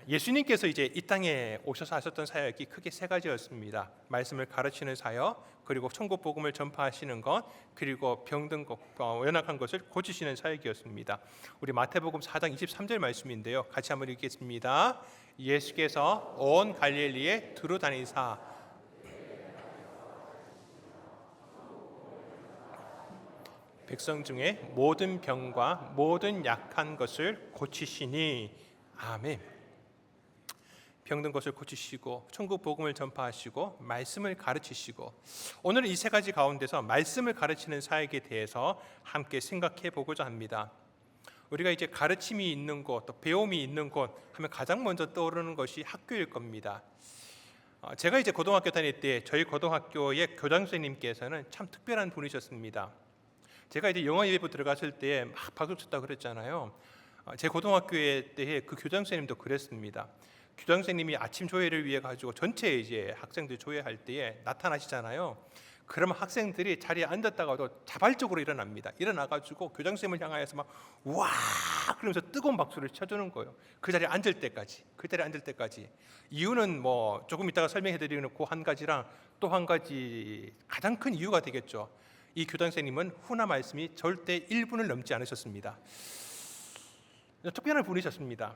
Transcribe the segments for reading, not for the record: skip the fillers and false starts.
예수님께서 이제 이 땅에 오셔서 하셨던 사역이 크게 세 가지였습니다. 말씀을 가르치는 사역, 그리고 천국 복음을 전파하시는 것, 그리고 병든 것, 연약한 것을 고치시는 사역이었습니다. 우리 마태복음 4장 23절 말씀인데요. 같이 한번 읽겠습니다. 예수께서 온 갈릴리에 두루 다니사 백성 중에 모든 병과 모든 약한 것을 고치시니. 아멘. 병든 것을 고치시고 천국 복음을 전파하시고 말씀을 가르치시고, 오늘은 이 세 가지 가운데서 말씀을 가르치는 사역에 대해서 함께 생각해 보고자 합니다. 우리가 이제 가르침이 있는 곳, 또 배움이 있는 곳 하면 가장 먼저 떠오르는 것이 학교일 겁니다. 제가 이제 고등학교 다닐 때 저희 고등학교의 교장 선생님께서는 참 특별한 분이셨습니다. 제가 이제 영어 예배부 들어갔을 때 막 박수 쳤다 그랬잖아요. 제 고등학교에 때에 그 교장 선생님도 그랬습니다. 교장 선생님이 아침 조회를 위해 가지고 전체 이제 학생들 조회할 때에 나타나시잖아요. 그러면 학생들이 자리에 앉았다가도 자발적으로 일어납니다. 일어나 가지고 교장 선생님을 향하여서 막 와 그러면서 뜨거운 박수를 쳐주는 거예요. 그 자리에 앉을 때까지. 그 자리에 앉을 때까지. 이유는 뭐 조금 이따가 설명해 드리는 그 한 가지랑 또 한 가지 가장 큰 이유가 되겠죠. 이 교장 선생님은 훈화 말씀이 절대 1분을 넘지 않으셨습니다. 특별한 분이셨습니다.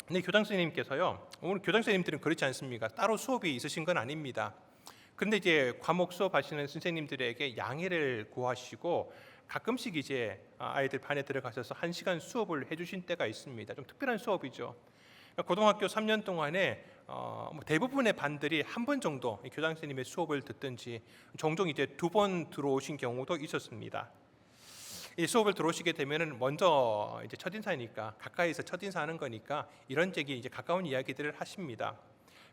근데 교장 선생님께서요, 오늘 교장 선생님들은 그렇지 않습니까? 따로 수업이 있으신 건 아닙니다. 그런데 이제 과목 수업 하시는 선생님들에게 양해를 구하시고 가끔씩 이제 아이들 반에 들어가셔서 1시간 수업을 해주신 때가 있습니다. 좀 특별한 수업이죠. 고등학교 3년 동안에 대부분의 반들이 한 번 정도 교장 선생님의 수업을 듣든지 종종 이제 2번 들어오신 경우도 있었습니다. 이 수업을 들어오시게 되면은 먼저 이제 첫인사니까 가까이서 첫인사하는 거니까 이런저기 이제 가까운 이야기들을 하십니다.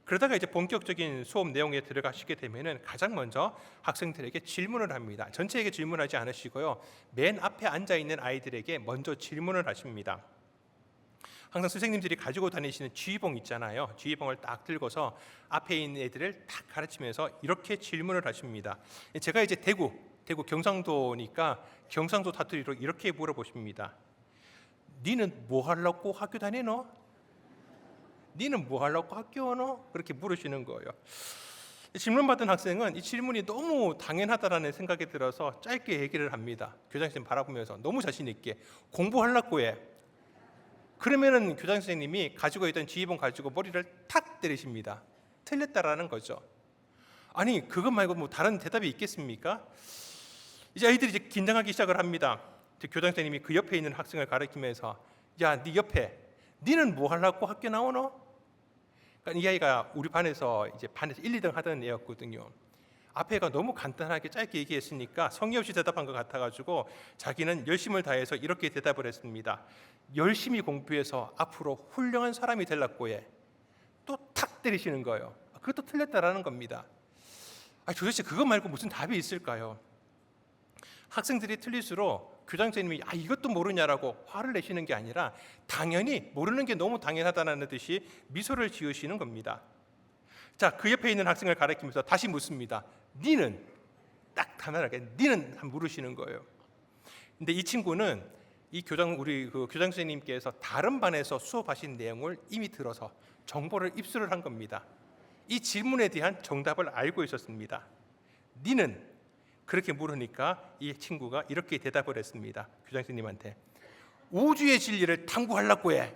그러다가 이제 본격적인 수업 내용에 들어가시게 되면은 가장 먼저 학생들에게 질문을 합니다. 전체에게 질문하지 않으시고요, 맨 앞에 앉아 있는 아이들에게 먼저 질문을 하십니다. 항상 선생님들이 가지고 다니시는 지휘봉 있잖아요. 지휘봉을 딱 들고서 앞에 있는 애들을 딱 가르치면서 이렇게 질문을 하십니다. 제가 이제 대구 경상도니까 경상도 사투리로 이렇게 물어보십니다. 니는 뭐 하려고 학교 다니노? 니는 뭐 하려고 학교 오노? 그렇게 물으시는 거예요. 질문받은 학생은 이 질문이 너무 당연하다라는 생각이 들어서 짧게 얘기를 합니다. 교장 선생님 바라보면서 너무 자신 있게 공부하려고 해. 그러면은 교장 선생님이 가지고 있던 지휘봉 가지고 머리를 탁 때리십니다. 틀렸다라는 거죠. 아니 그것 말고 뭐 다른 대답이 있겠습니까? 이제 아이들이 이제 긴장하기 시작을 합니다. 교장 선생님이 그 옆에 있는 학생을 가리키면서 야, 네 옆에 니는 뭐 하려고 학교 나오노? 그러니까 이 아이가 우리 반에서 1, 2등 하던 애였거든요. 앞에가 너무 간단하게 짧게 얘기했으니까 성의 없이 대답한 것 같아가지고 자기는 열심을 다해서 이렇게 대답을 했습니다. 열심히 공부해서 앞으로 훌륭한 사람이 되려고 해. 또 탁 때리시는 거예요. 그것도 틀렸다라는 겁니다. 도대체 그거 말고 무슨 답이 있을까요? 학생들이 틀릴수록 교장 선생님이 이것도 모르냐라고 화를 내시는 게 아니라 당연히 모르는 게 너무 당연하다는 듯이 미소를 지으시는 겁니다. 자, 그 옆에 있는 학생을 가리키면서 다시 묻습니다. 니는? 딱 단호하게 니는 물으시는 거예요. 근데 이 친구는 우리 그 교장 선생님께서 다른 반에서 수업하신 내용을 이미 들어서 정보를 입수를 한 겁니다. 이 질문에 대한 정답을 알고 있었습니다. 니는? 그렇게 물으니까 이 친구가 이렇게 대답을 했습니다. 교장 선생님한테 우주의 진리를 탐구하려고 해.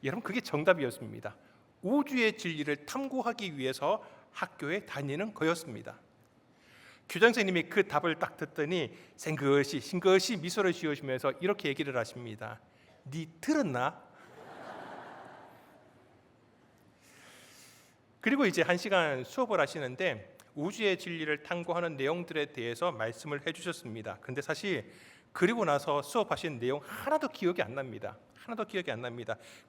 여러분 그게 정답이었습니다. 우주의 진리를 탐구하기 위해서 학교에 다니는 거였습니다. 교장 선생님이 그 답을 딱 듣더니 싱긋이 미소를 지으시면서 이렇게 얘기를 하십니다. 니 들었나? 그리고 이제 1시간 수업을 하시는데 우주의 진리를 탐구하는 내용들에 대해서 말씀을 해주셨습니다. 근데 사실 그리고 나서 수업하신 내용 하나도 기억이 안 납니다.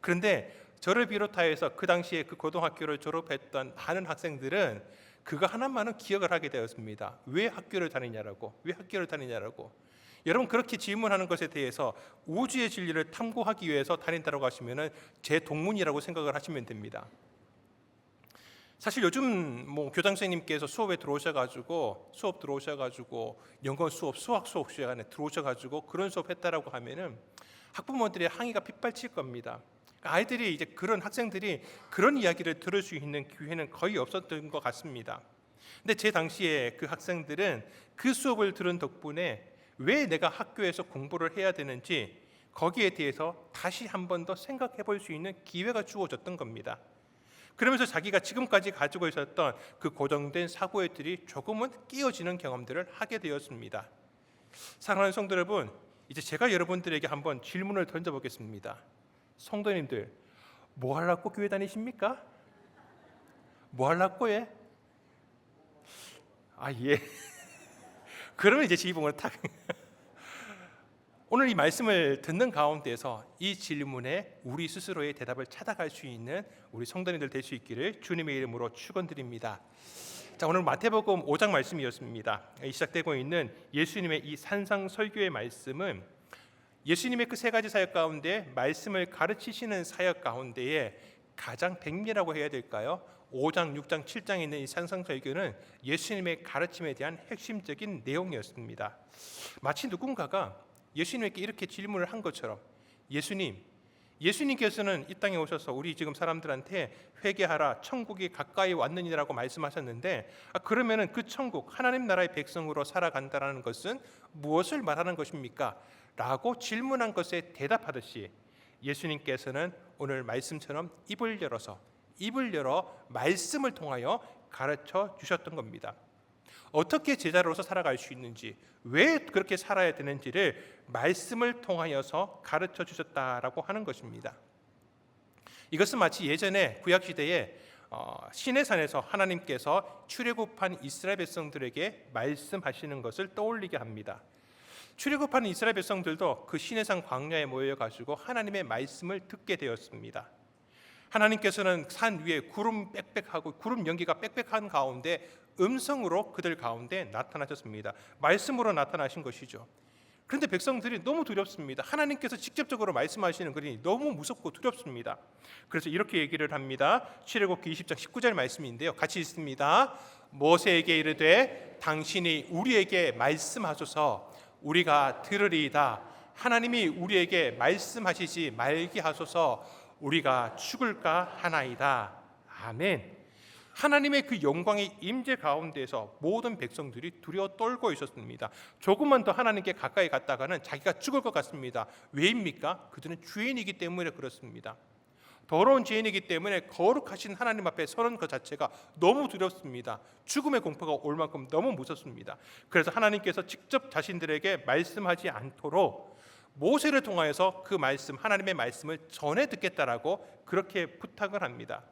그런데 저를 비롯하여서 그 당시에 그 고등학교를 졸업했던 많은 학생들은 그거 하나만은 기억을 하게 되었습니다. 왜 학교를 다니냐라고. 여러분 그렇게 질문하는 것에 대해서 우주의 진리를 탐구하기 위해서 다닌다고 하시면은 제 동문이라고 생각을 하시면 됩니다. 사실 요즘 교장 선생님께서 수업 들어오셔가지고 영어 수업, 수학 수업 시간에 들어오셔가지고 그런 수업 했다라고 하면은 학부모들의 항의가 빗발칠 겁니다. 아이들이 이제 그런 학생들이 그런 이야기를 들을 수 있는 기회는 거의 없었던 것 같습니다. 근데 제 당시에 그 학생들은 그 수업을 들은 덕분에 왜 내가 학교에서 공부를 해야 되는지 거기에 대해서 다시 한 번 더 생각해 볼 수 있는 기회가 주어졌던 겁니다. 그러면서 자기가 지금까지 가지고 있었던 그 고정된 사고들이 조금은 깨어지는 경험들을 하게 되었습니다. 사랑하는 성도 여러분, 이제 제가 여러분들에게 한번 질문을 던져보겠습니다. 성도님들, 뭐 하려고 교회 다니십니까? 뭐 하려고 해? 예. 그러면 이제 지붕을 탁. 오늘 이 말씀을 듣는 가운데서 이 질문에 우리 스스로의 대답을 찾아갈 수 있는 우리 성도님들 될 수 있기를 주님의 이름으로 축원드립니다. 자, 오늘 마태복음 5장 말씀이었습니다. 시작되고 있는 예수님의 이 산상 설교의 말씀은 예수님의 그 세 가지 사역 가운데 말씀을 가르치시는 사역 가운데에 가장 백미라고 해야 될까요? 5장, 6장, 7장에 있는 이 산상 설교는 예수님의 가르침에 대한 핵심적인 내용이었습니다. 마치 누군가가 예수님에게 이렇게 질문을 한 것처럼, 예수님께서는 이 땅에 오셔서 우리 지금 사람들한테 회개하라, 천국이 가까이 왔느니라고 말씀하셨는데, 그러면은 그 천국, 하나님 나라의 백성으로 살아간다는 것은 무엇을 말하는 것입니까? 라고 질문한 것에 대답하듯이 예수님께서는 오늘 말씀처럼 입을 열어 말씀을 통하여 가르쳐 주셨던 겁니다. 어떻게 제자로서 살아갈 수 있는지, 왜 그렇게 살아야 되는지를 말씀을 통하여서 가르쳐 주셨다라고 하는 것입니다. 이것은 마치 예전에 구약시대에 시내산에서 하나님께서 출애굽한 이스라엘 백성들에게 말씀하시는 것을 떠올리게 합니다. 출애굽한 이스라엘 백성들도 그 시내산 광야에 모여가지고 하나님의 말씀을 듣게 되었습니다. 하나님께서는 산 위에 구름 연기가 빽빽한 가운데 음성으로 그들 가운데 나타나셨습니다. 말씀으로 나타나신 것이죠. 그런데 백성들이 너무 두렵습니다. 하나님께서 직접적으로 말씀하시는 것이 너무 무섭고 두렵습니다. 그래서 이렇게 얘기를 합니다. 출애굽기 20장 19절 말씀인데요, 같이 읽습니다. 모세에게 이르되 당신이 우리에게 말씀하소서, 우리가 들으리이다. 하나님이 우리에게 말씀하시지 말게 하소서, 우리가 죽을까 하나이다. 아멘. 하나님의 그 영광의 임재 가운데서 모든 백성들이 두려워 떨고 있었습니다. 조금만 더 하나님께 가까이 갔다가는 자기가 죽을 것 같습니다. 왜입니까? 그들은 죄인이기 때문에 그렇습니다. 더러운 죄인이기 때문에 거룩하신 하나님 앞에 서는 것 자체가 너무 두렵습니다. 죽음의 공포가 올 만큼 너무 무섭습니다. 그래서 하나님께서 직접 자신들에게 말씀하지 않도록 모세를 통하여서 그 말씀, 하나님의 말씀을 전해 듣겠다라고 그렇게 부탁을 합니다.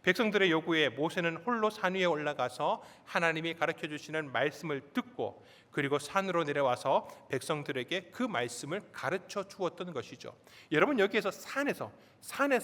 백성들의 요구에 모세는 홀로 산 위에 올라가서 하나님이 가르쳐 주시는 말씀을 듣고, 그리고 산으로 내려와서 백성들에게 그 말씀을 가르쳐 주었던 것이죠. 여러분, 여기에서 산에서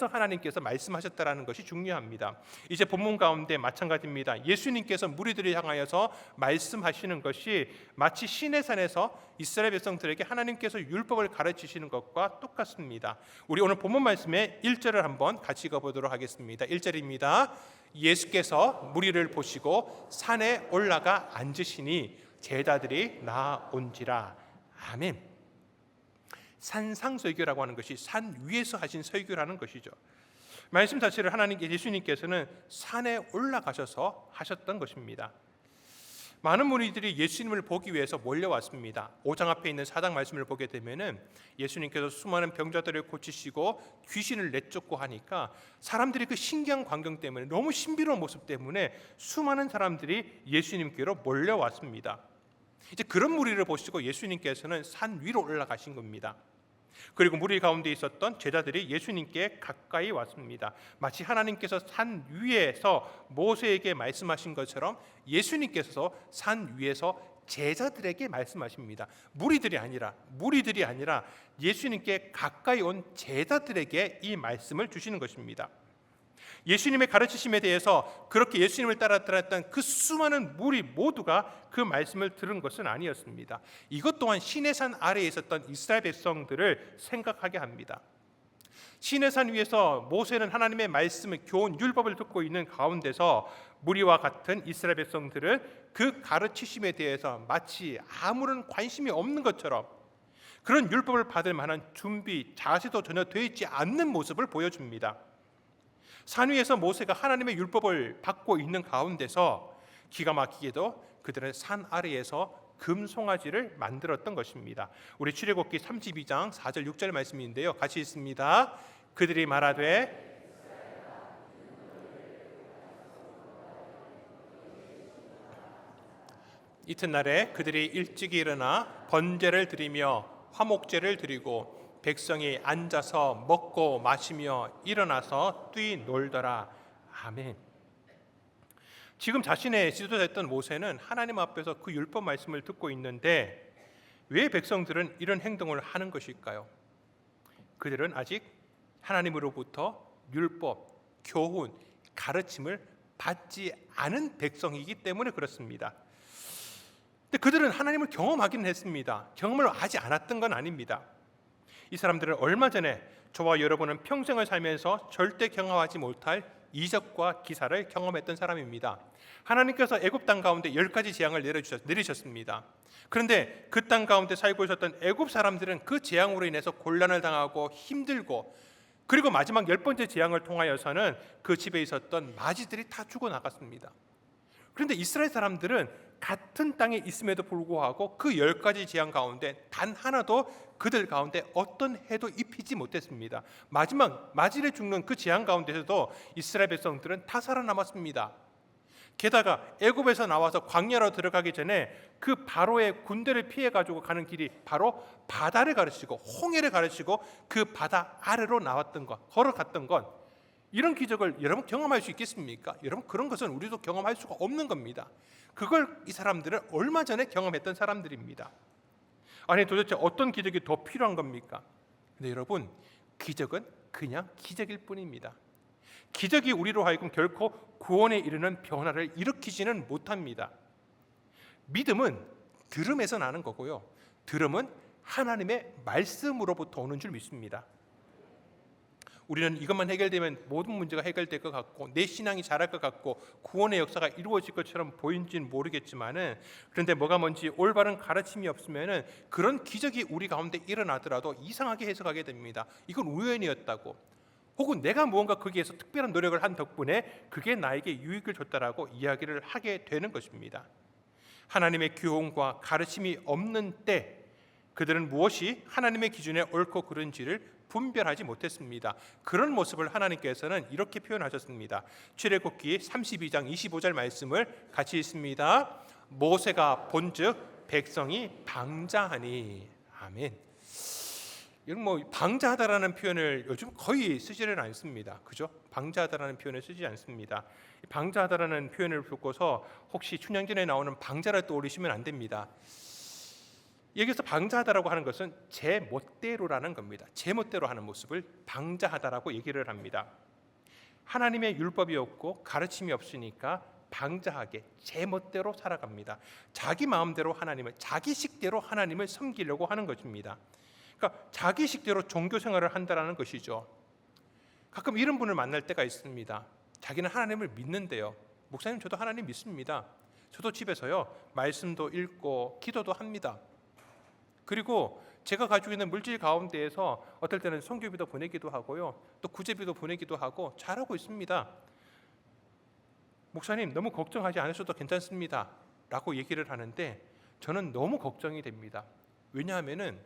하나님께서 말씀하셨다라는 것이 중요합니다. 이제 본문 가운데 마찬가지입니다. 예수님께서 무리들을 향하여서 말씀하시는 것이 마치 시내산에서 이스라엘 백성들에게 하나님께서 율법을 가르치시는 것과 똑같습니다. 우리 오늘 본문 말씀의 1절을 한번 같이 읽어보도록 하겠습니다. 1절입니다. 예수께서 무리를 보시고 산에 올라가 앉으시니 제자들이 나온지라. 아멘. 산상설교라고 하는 것이 산 위에서 하신 설교라는 것이죠. 말씀 자체를 예수님께서는 산에 올라가셔서 하셨던 것입니다. 많은 무리들이 예수님을 보기 위해서 몰려왔습니다. 5장 앞에 있는 4장 말씀을 보게 되면은 예수님께서 수많은 병자들을 고치시고 귀신을 내쫓고 하니까 사람들이 그 신기한 광경 때문에, 너무 신비로운 모습 때문에 수많은 사람들이 예수님께로 몰려왔습니다. 이제 그런 무리를 보시고 예수님께서는 산 위로 올라가신 겁니다. 그리고 무리 가운데 있었던 제자들이 예수님께 가까이 왔습니다. 마치 하나님께서 산 위에서 모세에게 말씀하신 것처럼 예수님께서 산 위에서 제자들에게 말씀하십니다. 무리들이 아니라 예수님께 가까이 온 제자들에게 이 말씀을 주시는 것입니다. 예수님의 가르치심에 대해서 그렇게 예수님을 따랐던 그 수많은 무리 모두가 그 말씀을 들은 것은 아니었습니다. 이것 또한 시내산 아래에 있었던 이스라엘 백성들을 생각하게 합니다. 시내산 위에서 모세는 하나님의 말씀을, 교훈, 율법을 듣고 있는 가운데서 무리와 같은 이스라엘 백성들은 그 가르치심에 대해서 마치 아무런 관심이 없는 것처럼, 그런 율법을 받을 만한 준비, 자세도 전혀 되어 있지 않는 모습을 보여줍니다. 산 위에서 모세가 하나님의 율법을 받고 있는 가운데서 기가 막히게도 그들은 산 아래에서 금송아지를 만들었던 것입니다. 우리 출애굽기 32장 4절 6절 말씀인데요, 같이 읽습니다. 그들이 말하되 이튿날에 그들이 일찍 일어나 번제를 드리며 화목제를 드리고 백성이 앉아서 먹고 마시며 일어나서 뛰놀더라. 아멘. 지금 자신의 지도자였던 모세는 하나님 앞에서 그 율법 말씀을 듣고 있는데 왜 백성들은 이런 행동을 하는 것일까요? 그들은 아직 하나님으로부터 율법, 교훈, 가르침을 받지 않은 백성이기 때문에 그렇습니다. 근데 그들은 하나님을 경험하기는 했습니다. 경험을 하지 않았던 건 아닙니다. 이 사람들은 얼마 전에 저와 여러분은 평생을 살면서 절대 경험하지 못할 이적과 기사를 경험했던 사람입니다. 하나님께서 애굽 땅 가운데 10가지 재앙을 내리셨습니다. 그런데 그 땅 가운데 살고 있었던 애굽 사람들은 그 재앙으로 인해서 곤란을 당하고 힘들고, 그리고 마지막 10번째 재앙을 통하여서는 그 집에 있었던 마지들이 다 죽어나갔습니다. 그런데 이스라엘 사람들은 같은 땅에 있음에도 불구하고 그 10가지 재앙 가운데 단 하나도 그들 가운데 어떤 해도 입히지 못했습니다. 마지막 마질에 죽는 그 재앙 가운데서도 이스라엘 백성들은 다 살아남았습니다. 게다가 애굽에서 나와서 광야로 들어가기 전에 그 바로의 군대를 피해 가지고 가는 길이 바로 바다를 가르치고 홍해를 가르치고 그 바다 아래로 나왔던 것, 걸어갔던 것, 이런 기적을 여러분 경험할 수 있겠습니까? 여러분, 그런 것은 우리도 경험할 수가 없는 겁니다. 그걸 이 사람들은 얼마 전에 경험했던 사람들입니다. 아니, 도대체 어떤 기적이 더 필요한 겁니까? 근데 여러분, 기적은 그냥 기적일 뿐입니다. 기적이 우리로 하여금 결코 구원에 이르는 변화를 일으키지는 못합니다. 믿음은 들음에서 나는 거고요, 들음은 하나님의 말씀으로부터 오는 줄 믿습니다. 우리는 이것만 해결되면 모든 문제가 해결될 것 같고 내 신앙이 자랄 것 같고 구원의 역사가 이루어질 것처럼 보이는지는 모르겠지만은, 그런데 뭐가 뭔지 올바른 가르침이 없으면은 그런 기적이 우리 가운데 일어나더라도 이상하게 해석하게 됩니다. 이건 우연이었다고, 혹은 내가 무언가 거기에서 특별한 노력을 한 덕분에 그게 나에게 유익을 줬다라고 이야기를 하게 되는 것입니다. 하나님의 교훈과 가르침이 없는 때 그들은 무엇이 하나님의 기준에 옳고 그른지를 분별하지 못했습니다. 그런 모습을 하나님께서는 이렇게 표현하셨습니다. 출애굽기 32장 25절 말씀을 같이 읽습니다. 모세가 본즉 백성이 방자하니. 아멘. 이런 방자하다라는 표현을 요즘 거의 쓰지는 않습니다. 그죠? 방자하다라는 표현을 쓰지 않습니다. 방자하다라는 표현을 듣고서 혹시 춘향전에 나오는 방자를 떠올리시면 안 됩니다. 여기서 방자하다라고 하는 것은 제 멋대로라는 겁니다. 제 멋대로 하는 모습을 방자하다라고 얘기를 합니다. 하나님의 율법이 없고 가르침이 없으니까 방자하게 제 멋대로 살아갑니다. 자기 마음대로 하나님을, 자기 식대로 하나님을 섬기려고 하는 것입니다. 그러니까 자기 식대로 종교 생활을 한다라는 것이죠. 가끔 이런 분을 만날 때가 있습니다. 자기는 하나님을 믿는데요, 목사님 저도 하나님 믿습니다. 저도 집에서요 말씀도 읽고 기도도 합니다. 그리고 제가 가지고 있는 물질 가운데에서 어떨 때는 선교비도 보내기도 하고요, 또 구제비도 보내기도 하고 잘하고 있습니다. 목사님 너무 걱정하지 않으셔도 괜찮습니다 라고 얘기를 하는데 저는 너무 걱정이 됩니다. 왜냐하면은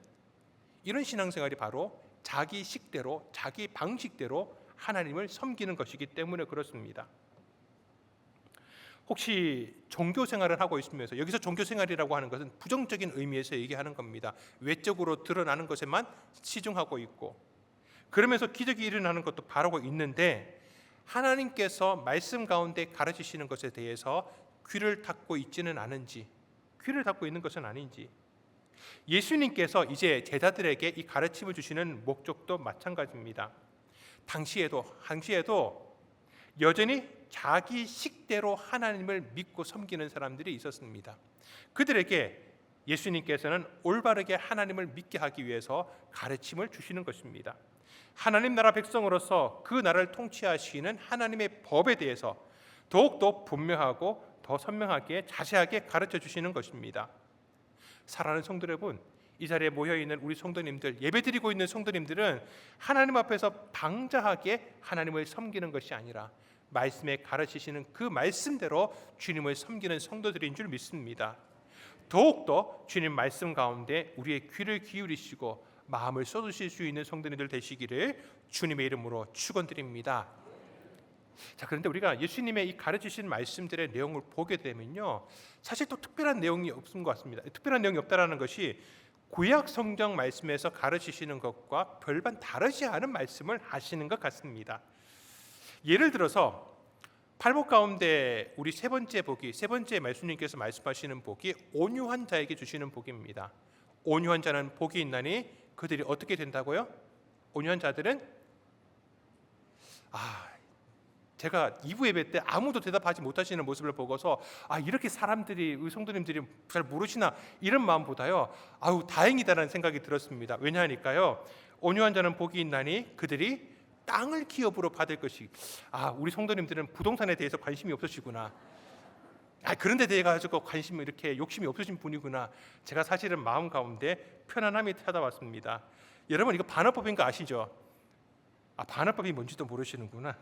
이런 신앙생활이 바로 자기 식대로, 자기 방식대로 하나님을 섬기는 것이기 때문에 그렇습니다. 혹시 종교 생활을 하고 있으면서, 여기서 종교 생활이라고 하는 것은 부정적인 의미에서 얘기하는 겁니다. 외적으로 드러나는 것에만 치중하고 있고, 그러면서 기적이 일어나는 것도 바라고 있는데 하나님께서 말씀 가운데 가르치시는 것에 대해서 귀를 닫고 있지는 않은지, 귀를 닫고 있는 것은 아닌지, 예수님께서 이제 제자들에게 이 가르침을 주시는 목적도 마찬가지입니다. 당시에도 여전히 자기 식대로 하나님을 믿고 섬기는 사람들이 있었습니다. 그들에게 예수님께서는 올바르게 하나님을 믿게 하기 위해서 가르침을 주시는 것입니다. 하나님 나라 백성으로서 그 나라를 통치하시는 하나님의 법에 대해서 더욱더 분명하고 더 선명하게 자세하게 가르쳐 주시는 것입니다. 사랑하는 성도 여러분, 이 자리에 모여 있는 우리 성도님들, 예배드리고 있는 성도님들은 하나님 앞에서 방자하게 하나님을 섬기는 것이 아니라 말씀에 가르치시는 그 말씀대로 주님을 섬기는 성도들인 줄 믿습니다. 더욱더 주님 말씀 가운데 우리의 귀를 기울이시고 마음을 쏟으실 수 있는 성도님들 되시기를 주님의 이름으로 축원드립니다. 자, 그런데 우리가 예수님의 이 가르치신 말씀들의 내용을 보게 되면요, 사실 또 특별한 내용이 없는 것 같습니다. 특별한 내용이 없다라는 것이 구약 성경 말씀에서 가르치시는 것과 별반 다르지 않은 말씀을 하시는 것 같습니다. 예를 들어서 팔복 가운데 우리 세 번째 말씀님께서 말씀하시는 복이 온유한 자에게 주시는 복입니다. 온유한 자는 복이 있나니 그들이 어떻게 된다고요? 온유한 자들은 제가 2부 예배 때 아무도 대답하지 못하시는 모습을 보고서 이렇게 사람들이 우리 성도님들이 잘 모르시나 이런 마음보다요, 다행이다라는 생각이 들었습니다. 왜냐하니까요, 온유한 자는 복이 있나니 그들이 땅을 기업으로 받을 것이. 우리 성도님들은 부동산에 대해서 관심이 없으시구나. 그런 데 대해 가지고 관심이 이렇게 욕심이 없으신 분이구나. 제가 사실은 마음 가운데 편안함이 찾아왔습니다. 여러분, 이거 반어법인 거 아시죠? 반어법이 뭔지도 모르시는구나.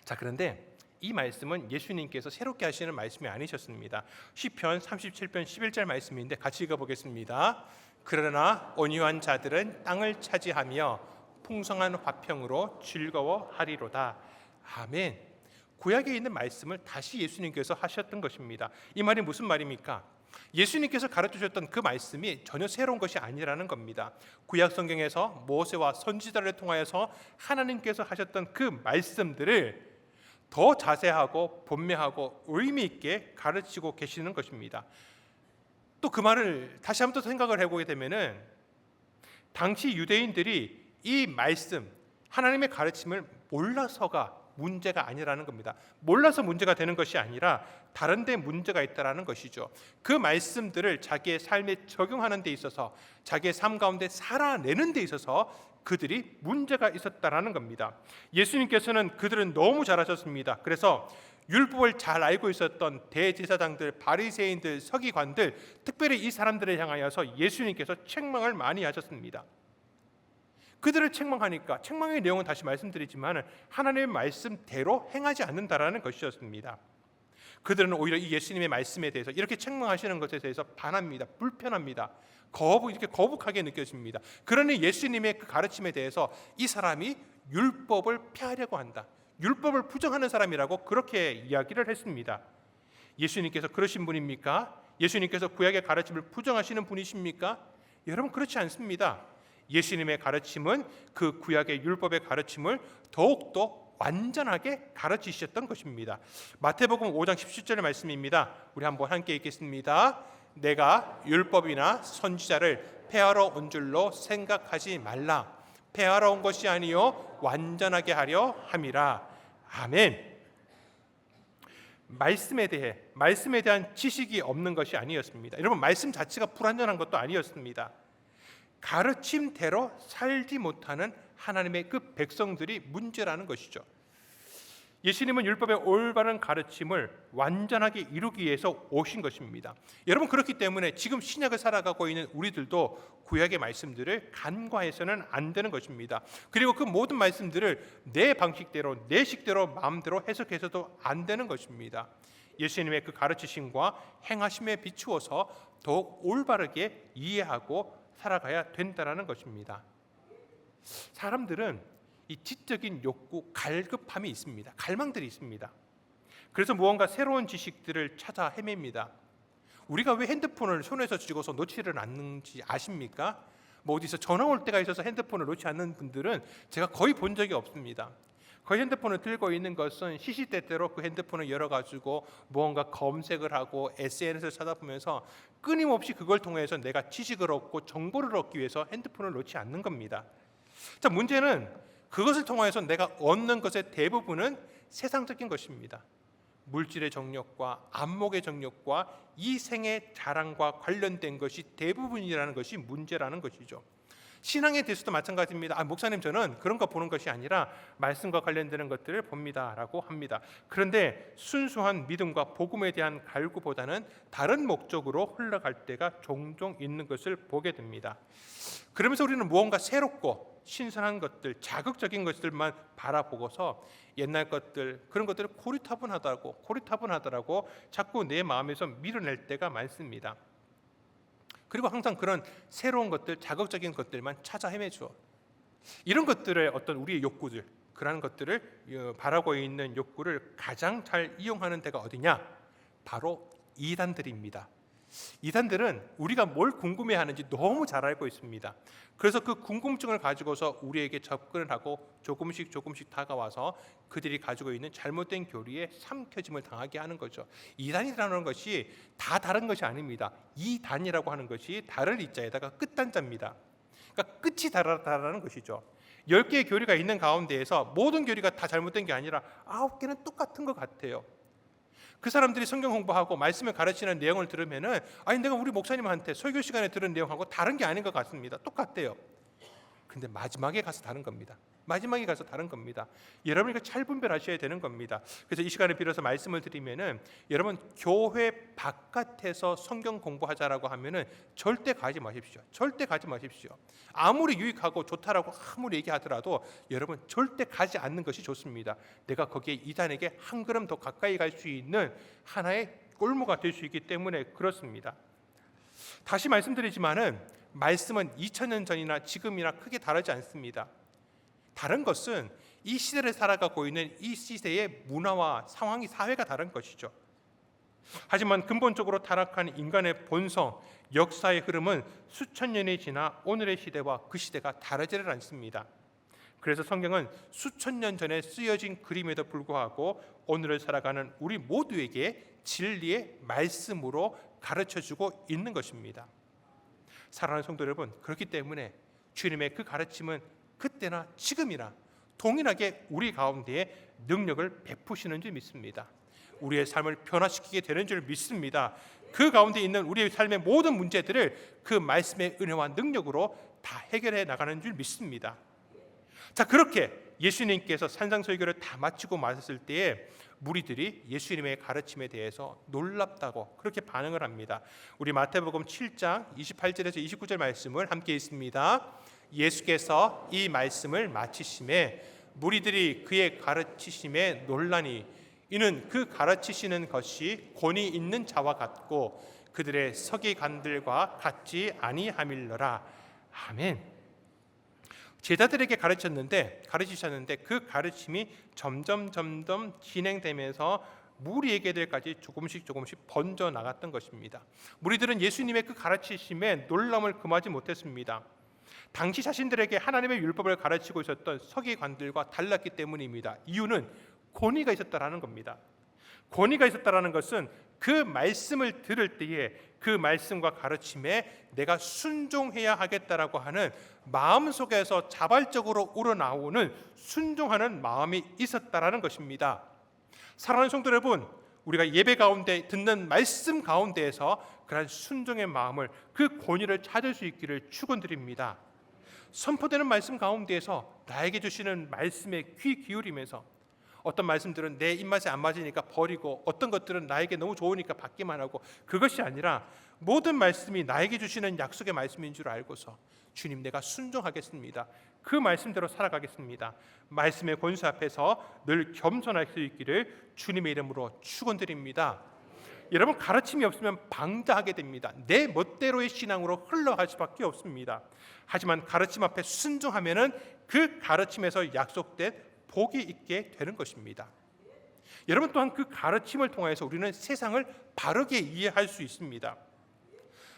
자, 그런데 이 말씀은 예수님께서 새롭게 하시는 말씀이 아니셨습니다. 시편 37편 11절 말씀인데 같이 읽어보겠습니다. 그러나 온유한 자들은 땅을 차지하며 풍성한 화평으로 즐거워하리로다. 아멘. 구약에 있는 말씀을 다시 예수님께서 하셨던 것입니다. 이 말이 무슨 말입니까? 예수님께서 가르치셨던 그 말씀이 전혀 새로운 것이 아니라는 겁니다. 구약 성경에서 모세와 선지자를 통하여서 하나님께서 하셨던 그 말씀들을 더 자세하고 분명하고 의미 있게 가르치고 계시는 것입니다. 또 그 말을 다시 한번 더 생각을 해보게 되면은 당시 유대인들이 이 말씀, 하나님의 가르침을 몰라서가 문제가 아니라는 겁니다. 몰라서 문제가 되는 것이 아니라 다른 데 문제가 있다라는 것이죠. 그 말씀들을 자기의 삶에 적용하는 데 있어서, 자기의 삶 가운데 살아내는 데 있어서 그들이 문제가 있었다라는 겁니다. 예수님께서는 그들은 너무 잘하셨습니다. 그래서 율법을 잘 알고 있었던 대제사장들, 바리새인들, 서기관들, 특별히 이 사람들을 향하여서 예수님께서 책망을 많이 하셨습니다. 그들을 책망하니까, 책망의 내용은 다시 말씀드리지만 하나님의 말씀대로 행하지 않는다라는 것이었습니다. 그들은 오히려 이 예수님의 말씀에 대해서 이렇게 책망하시는 것에 대해서 반합니다. 불편합니다. 이렇게 거북하게 느껴집니다. 그러니 예수님의 그 가르침에 대해서 이 사람이 율법을 폐하려고 한다, 율법을 부정하는 사람이라고 그렇게 이야기를 했습니다. 예수님께서 그러신 분입니까? 예수님께서 구약의 가르침을 부정하시는 분이십니까? 여러분, 그렇지 않습니다. 예수님의 가르침은 그 구약의 율법의 가르침을 더욱더 완전하게 가르치셨던 것입니다. 마태복음 5장 17절의 말씀입니다. 우리 한번 함께 읽겠습니다. 내가 율법이나 선지자를 폐하러 온 줄로 생각하지 말라. 폐하러 온 것이 아니요 완전하게 하려 함이라. 아멘. 말씀에 대한 지식이 없는 것이 아니었습니다. 여러분, 말씀 자체가 불완전한 것도 아니었습니다. 가르침대로 살지 못하는 하나님의 그 백성들이 문제라는 것이죠. 예수님은 율법의 올바른 가르침을 완전하게 이루기 위해서 오신 것입니다. 여러분, 그렇기 때문에 지금 신약을 살아가고 있는 우리들도 구약의 말씀들을 간과해서는 안 되는 것입니다. 그리고 그 모든 말씀들을 내 방식대로, 내 식대로, 마음대로 해석해서도 안 되는 것입니다. 예수님의 그 가르치심과 행하심에 비추어서 더욱 올바르게 이해하고 살아가야 된다는 것입니다. 사람들은 이 지적인 욕구, 갈급함이 있습니다. 갈망들이 있습니다. 그래서 무언가 새로운 지식들을 찾아 헤맵니다. 우리가 왜 핸드폰을 손에서 쥐고서 놓지를 않는지 아십니까? 어디서 전화 올 때가 있어서 핸드폰을 놓지 않는 분들은 제가 거의 본 적이 없습니다. 거의 핸드폰을 들고 있는 것은 시시때때로 그 핸드폰을 열어가지고 무언가 검색을 하고 SNS를 찾아보면서 끊임없이 그걸 통해서 내가 지식을 얻고 정보를 얻기 위해서 핸드폰을 놓지 않는 겁니다. 자, 문제는 그것을 통해서 내가 얻는 것의 대부분은 세상적인 것입니다. 물질의 정욕과 안목의 정욕과 이 생의 자랑과 관련된 것이 대부분이라는 것이 문제라는 것이죠. 신앙에 대해서도 마찬가지입니다. 목사님, 저는 그런 거 보는 것이 아니라 말씀과 관련되는 것들을 봅니다라고 합니다. 그런데 순수한 믿음과 복음에 대한 갈구보다는 다른 목적으로 흘러갈 때가 종종 있는 것을 보게 됩니다. 그러면서 우리는 무언가 새롭고 신선한 것들, 자극적인 것들만 바라보고서 옛날 것들, 그런 것들을 고리타분하더라고 자꾸 내 마음에서 밀어낼 때가 많습니다. 그리고 항상 그런 새로운 것들, 자극적인 것들만 찾아 헤매죠. 이런 것들의 어떤 우리의 욕구들, 그러한 것들을 바라고 있는 욕구를 가장 잘 이용하는 데가 어디냐? 바로 이단들입니다. 이단들은 우리가 뭘 궁금해하는지 너무 잘 알고 있습니다. 그래서 그 궁금증을 가지고서 우리에게 접근을 하고 조금씩 다가와서 그들이 가지고 있는 잘못된 교리에 삼켜짐을 당하게 하는 거죠. 이단이라는 것이 다 다른 것이 아닙니다. 이단이라고 하는 것이 다를 이자에다가 끝단자입니다. 그러니까 끝이 다르다는 것이죠. 10개의 교리가 있는 가운데에서 모든 교리가 다 잘못된 게 아니라 9개는 똑같은 것 같아요. 그 사람들이 성경 공부하고 말씀을 가르치는 내용을 들으면은 내가 우리 목사님한테 설교 시간에 들은 내용하고 다른 게 아닌 것 같습니다. 똑같대요. 근데 마지막에 가서 다른 겁니다. 여러분이 이거 잘 분별하셔야 되는 겁니다. 그래서 이 시간에 빌어서 말씀을 드리면은 여러분, 교회 바깥에서 성경 공부하자라고 하면은 절대 가지 마십시오. 아무리 유익하고 좋다라고 아무리 얘기하더라도 여러분 절대 가지 않는 것이 좋습니다. 내가 거기에 이단에게 한 걸음 더 가까이 갈 수 있는 하나의 꼴모가 될 수 있기 때문에 그렇습니다. 다시 말씀드리지만은 말씀은 2000년 전이나 지금이나 크게 다르지 않습니다. 다른 것은 이 시대를 살아가고 있는 이 시대의 문화와 상황이, 사회가 다른 것이죠. 하지만 근본적으로 타락한 인간의 본성, 역사의 흐름은 수천 년이 지나 오늘의 시대와 그 시대가 다르지를 않습니다. 그래서 성경은 수천 년 전에 쓰여진 그림에도 불구하고 오늘을 살아가는 우리 모두에게 진리의 말씀으로 가르쳐주고 있는 것입니다. 사랑하는 성도 여러분, 그렇기 때문에 주님의 그 가르침은 그때나 지금이나 동일하게 우리 가운데에 능력을 베푸시는 줄 믿습니다. 우리의 삶을 변화시키게 되는 줄 믿습니다. 그 가운데 있는 우리의 삶의 모든 문제들을 그 말씀의 은혜와 능력으로 다 해결해 나가는 줄 믿습니다. 자, 그렇게 예수님께서 산상설교를 다 마치고 마셨을 때에 무리들이 예수님의 가르침에 대해서 놀랍다고 그렇게 반응을 합니다. 우리 마태복음 7장 28절에서 29절 말씀을 함께 읽습니다. 예수께서 이 말씀을 마치심에 무리들이 그의 가르치심에 놀라니 이는 그 가르치시는 것이 권위 있는 자와 같고 그들의 서기관들과 같지 아니함일러라. 아멘. 제자들에게 가르치셨는데 그 가르침이 점점 진행되면서 무리에게들까지 조금씩 번져 나갔던 것입니다. 무리들은 예수님의 그 가르치심에 놀람을 금하지 못했습니다. 당시 자신들에게 하나님의 율법을 가르치고 있었던 서기관들과 달랐기 때문입니다. 이유는 권위가 있었다라는 겁니다. 권위가 있었다라는 것은 그 말씀을 들을 때에 그 말씀과 가르침에 내가 순종해야 하겠다라고 하는 마음속에서 자발적으로 우러나오는 순종하는 마음이 있었다라는 것입니다. 사랑하는 성도 여러분, 우리가 예배 가운데 듣는 말씀 가운데에서 그런 순종의 마음을, 그 권위를 찾을 수 있기를 축원드립니다. 선포되는 말씀 가운데에서 나에게 주시는 말씀에 귀 기울이면서 어떤 말씀들은 내 입맛에 안 맞으니까 버리고 어떤 것들은 나에게 너무 좋으니까 받기만 하고, 그것이 아니라 모든 말씀이 나에게 주시는 약속의 말씀인 줄 알고서 주님, 내가 순종하겠습니다. 그 말씀대로 살아가겠습니다. 말씀의 권수 앞에서 늘 겸손할 수 있기를 주님의 이름으로 축원드립니다. 여러분, 가르침이 없으면 방자하게 됩니다. 내 멋대로의 신앙으로 흘러갈 수밖에 없습니다. 하지만 가르침 앞에 순종하면은 그 가르침에서 약속된 복이 있게 되는 것입니다. 여러분, 또한 그 가르침을 통해서 우리는 세상을 바르게 이해할 수 있습니다.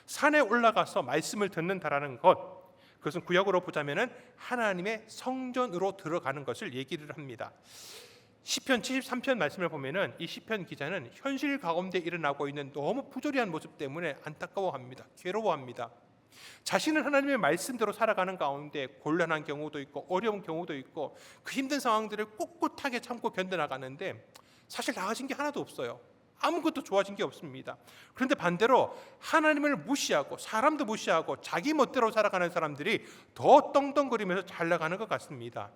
산에 올라가서 말씀을 듣는다라는 것, 그것은 구약으로 보자면은 하나님의 성전으로 들어가는 것을 얘기를 합니다. 시편 73편 말씀을 보면은 이 시편 기자는 현실 가운데 일어나고 있는 너무 부조리한 모습 때문에 안타까워합니다. 괴로워합니다. 자신은 하나님의 말씀대로 살아가는 가운데 곤란한 경우도 있고 어려운 경우도 있고 그 힘든 상황들을 꿋꿋하게 참고 견뎌나가는데 사실 나아진 게 하나도 없어요. 아무것도 좋아진 게 없습니다. 그런데 반대로 하나님을 무시하고 사람도 무시하고 자기 멋대로 살아가는 사람들이 더 떵떵거리면서 잘 나가는 것 같습니다.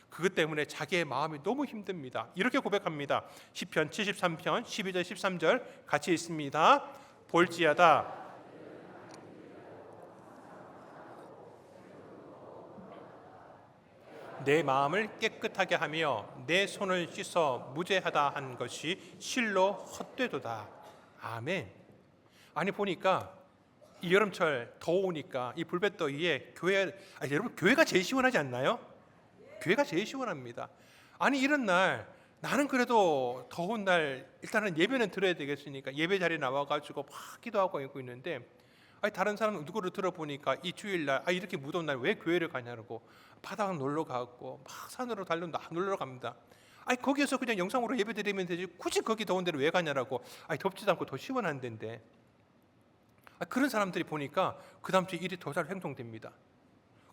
그것 때문에 자기의 마음이 너무 힘듭니다. 이렇게 고백합니다. 시편 73편 12절 13절 같이 읽습니다. 볼지어다 내 마음을 깨끗하게 하며 내 손을 씻어 무죄하다 한 것이 실로 헛되도다. 아멘. 아니 보니까 이 여름철 더우니까 이 불볕더위에 여러분 교회가 제일 시원하지 않나요? 교회가 제일 시원합니다. 아니 이런 날 나는 그래도 더운 날 일단은 예배는 들어야 되겠으니까 예배 자리에 나와가지고 막 기도하고 있는데 아니 다른 사람 누구를 들어보니까 이 주일날 이렇게 무더운 날 왜 교회를 가냐고 바다가 놀러 가고 막 산으로 놀러 갑니다. 아니 거기에서 그냥 영상으로 예배 드리면 되지 굳이 거기 더운 데를 왜 가냐라고 덥지도 않고 더 시원한 데인데 그런 사람들이 보니까 그 다음 주에 일이 더 잘 행동됩니다.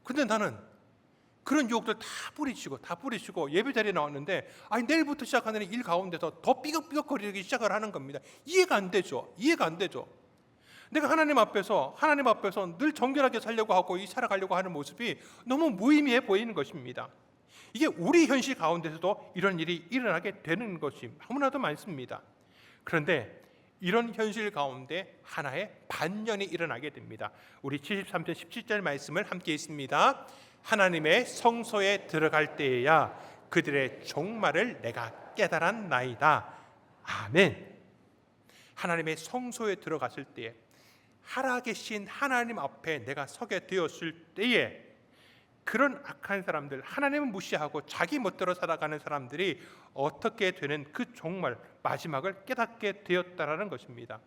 근데 나는 그런 유혹들 다 뿌리치고 예배 자리에 나왔는데 내일부터 시작하는 일 가운데서 더 삐걱삐걱거리기 시작을 하는 겁니다. 이해가 안 되죠. 내가 하나님 앞에서 늘 정결하게 살려고 하고 살아가려고 하는 모습이 너무 무의미해 보이는 것입니다. 이게 우리 현실 가운데서도 이런 일이 일어나게 되는 것이 너무나도 많습니다. 그런데 이런 현실 가운데 하나의 반전이 일어나게 됩니다. 우리 73편 17절 말씀을 함께 읽습니다. 하나님의 성소에 들어갈 때에야 그들의 종말을 내가 깨달았나이다. 아멘. 하나님의 성소에 들어갔을 때에 살아계신 하나님 앞에 내가 서게 되었을 때에 그런 악한 사람들, 하나님을 무시하고 자기 멋대로 살아가는 사람들이 어떻게 되는 그 종말, 마지막을 깨닫게 되었다라는 것입니다.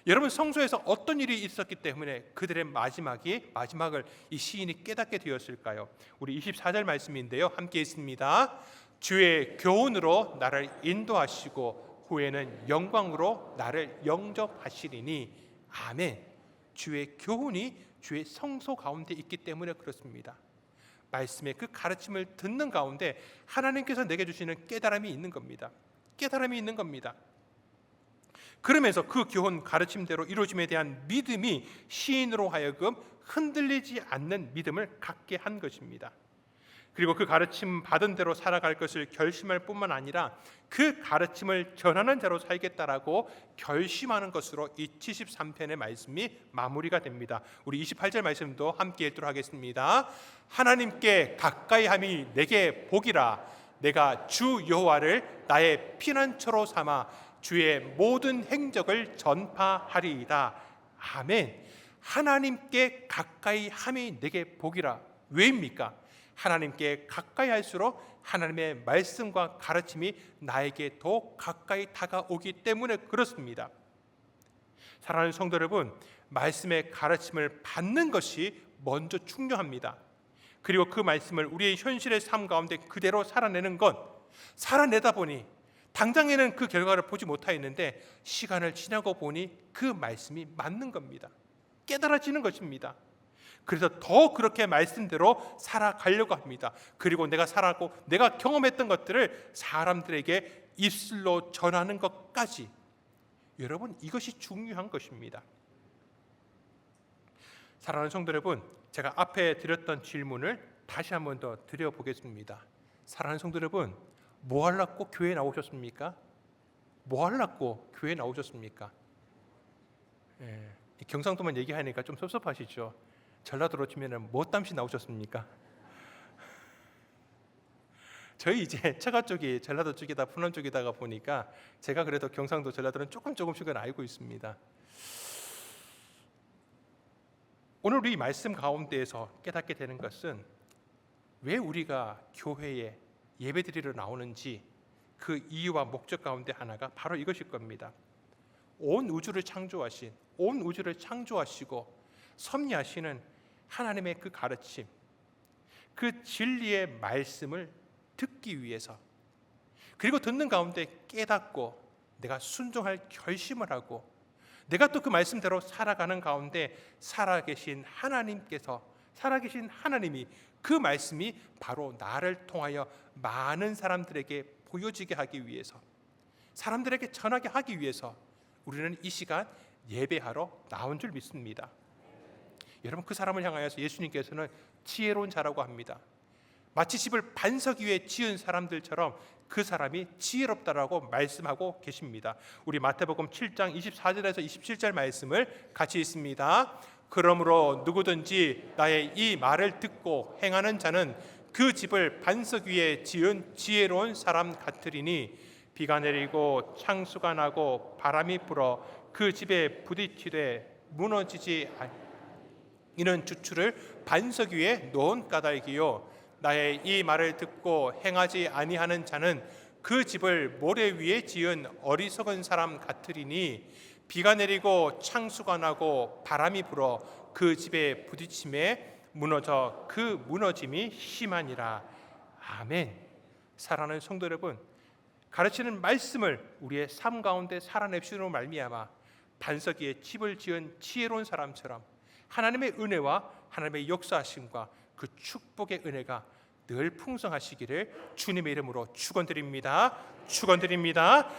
여러분 성소에서 어떤 일이 있었기 때문에 그들의 마지막을 이 시인이 깨닫게 되었을까요? 우리 24절 말씀인데요. 함께 읽습니다. 주의 교훈으로 나를 인도하시고 후에는 영광으로 나를 영접하시리니 아멘. 주의 교훈이 주의 성소 가운데 있기 때문에 그렇습니다. 말씀의 그 가르침을 듣는 가운데 하나님께서 내게 주시는 깨달음이 있는 겁니다. 그러면서 그 교훈 가르침대로 이루어짐에 대한 믿음이 시인으로 하여금 흔들리지 않는 믿음을 갖게 한 것입니다. 그리고 그 가르침 받은 대로 살아갈 것을 결심할 뿐만 아니라 그 가르침을 전하는 대로 살겠다라고 결심하는 것으로 이 73편의 말씀이 마무리가 됩니다. 우리 28절 말씀도 함께 읽도록 하겠습니다. 하나님께 가까이함이 내게 복이라. 내가 주 여호와를 나의 피난처로 삼아 주의 모든 행적을 전파하리이다. 아멘. 하나님께 가까이함이 내게 복이라. 왜입니까? 하나님께 가까이 할수록 하나님의 말씀과 가르침이 나에게 더 가까이 다가오기 때문에 그렇습니다. 사랑하는 성도 여러분, 말씀의 가르침을 받는 것이 먼저 중요합니다. 그리고 그 말씀을 우리의 현실의 삶 가운데 그대로 살아내다 보니 당장에는 그 결과를 보지 못하였는데 시간을 지나고 보니 그 말씀이 맞는 겁니다. 깨달아지는 것입니다. 그래서 더 그렇게 말씀대로 살아가려고 합니다. 그리고 내가 경험했던 것들을 사람들에게 입술로 전하는 것까지, 여러분 이것이 중요한 것입니다. 사랑하는 성도 여러분, 제가 앞에 드렸던 질문을 다시 한번 더 드려보겠습니다. 사랑하는 성도 여러분, 뭐 하려고 교회에 나오셨습니까? 경상도만 얘기하니까 좀 섭섭하시죠? 전라도로 치면은 뭐 땀시 나오셨습니까? 저희 이제 처가 쪽이 전라도 쪽이다 풍남 쪽이다가 보니까 제가 그래도 경상도 전라도는 조금씩은 알고 있습니다. 오늘 우리 말씀 가운데에서 깨닫게 되는 것은 왜 우리가 교회에 예배드리러 나오는지 그 이유와 목적 가운데 하나가 바로 이것일 겁니다. 온 우주를 창조하시고 섭리하시는 하나님의 그 가르침, 그 진리의 말씀을 듣기 위해서, 그리고 듣는 가운데 깨닫고 내가 순종할 결심을 하고 내가 또 그 말씀대로 살아가는 가운데 살아계신 하나님이 그 말씀이 바로 나를 통하여 많은 사람들에게 보여지게 하기 위해서, 사람들에게 전하게 하기 위해서 우리는 이 시간 예배하러 나온 줄 믿습니다. 여러분, 그 사람을 향하여서 예수님께서는 지혜로운 자라고 합니다. 마치 집을 반석 위에 지은 사람들처럼 그 사람이 지혜롭다라고 말씀하고 계십니다. 우리 마태복음 7장 24절에서 27절 말씀을 같이 읽습니다. 그러므로 누구든지 나의 이 말을 듣고 행하는 자는 그 집을 반석 위에 지은 지혜로운 사람 같으리니 비가 내리고 창수가 나고 바람이 불어 그 집에 부딪히되 무너지지 이는 주추를 반석 위에 놓은 까닭이요 나의 이 말을 듣고 행하지 아니하는 자는 그 집을 모래 위에 지은 어리석은 사람 같으리니 비가 내리고 창수가 나고 바람이 불어 그 집에 부딪힘에 무너져 그 무너짐이 심하니라. 아멘. 사랑하는 성도 여러분, 가르치는 말씀을 우리의 삶 가운데 살아냅시로 말미암아 반석 위에 집을 지은 지혜로운 사람처럼 하나님의 은혜와 하나님의 역사하심과 그 축복의 은혜가 늘 풍성하시기를 주님의 이름으로 축원드립니다. 축원드립니다.